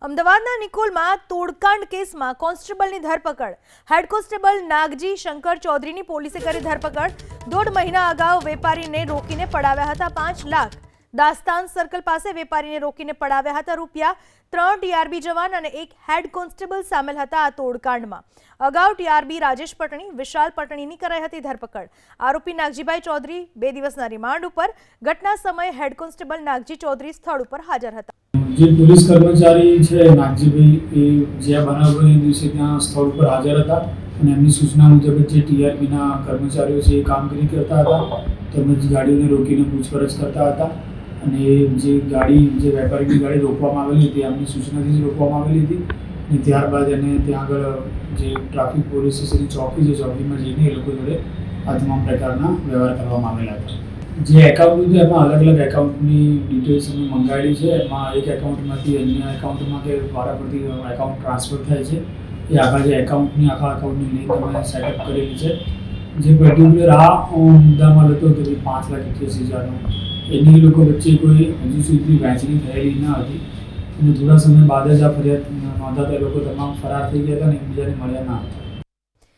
અમદાવાદના નિકોલમાં તોડકાંડ કેસમાં કોન્સ્ટેબલની ધરપકડ. હેડ કોન્સ્ટેબલ નાગજી શંકર ચૌધરીની પોલીસે કરી ધરપકડ. 1.5 મહિના અગાઉ વેપારીને રોકીને પડાવ્યા હતા 5 લાખ. દાસ્તાન સર્કલ પાસે વેપારીને રોકીને પડાવ્યા હતા રૂપિયા. 3 ટીઆરબી જવાન અને 1 હેડ કોન્સ્ટેબલ સામેલ હતા આ તોડકાંડમાં. અગાઉ ટીઆરબી રાજેશ પટણી, વિશાલ પટણીની કરાઈ હતી ધરપકડ. આરોપી નાગજીભાઈ ચૌધરી 2 દિવસના રિમાન્ડ ઉપર. ઘટના સમયે હેડ કોન્સ્ટેબલ નાગજી ચૌધરી સ્થળ ઉપર હાજર હતા. જે પોલીસ કર્મચારી છે નાગજીભાઈ એ જે બનાવ બન્યો દિવસે ત્યાં સ્થળ ઉપર હાજર હતા અને એમની સૂચના મુજબ જે ટીઆરપીના કર્મચારીઓ છે એ કામગીરી કરતા હતા તેમજ ગાડીઓને રોકીને પૂછપરછ કરતા હતા અને જે વેપારીની ગાડી રોકવામાં આવેલી હતી એમની સૂચનાથી જ રોકવામાં આવેલી હતી અને ત્યારબાદ એને ત્યાં આગળ જે ટ્રાફિક પોલીસ સ્ટેશનની ચોકી છે ચોકીમાં જઈને એ લોકો જોડે આ તમામ પ્રકારના વ્યવહાર કરવામાં આવેલા હતા. જે એકાઉન્ટ છે એમાં અલગ અલગ એકાઉન્ટની ડિટેલ્સ અમે મંગાવેલી છે. એમાં એક એકાઉન્ટમાંથી અન્ય એકાઉન્ટમાં કે વારાફરતી એકાઉન્ટ ટ્રાન્સફર થાય છે એ આખા એકાઉન્ટની લિંક અમે સેટઅપ કરેલી છે. જે પર્ટિક્યુલર આ મુદ્દામાં હતો કે 5,81,000 એની લોકો વચ્ચે કોઈ હજુ સુધી વહેંચણી થયેલી ન હતી અને થોડા સમય બાદ જ આ ફરિયાદ નોંધાતા લોકો તમામ ફરાર થઈ ગયા હતા અને એકબીજાને મળ્યા ન હતા.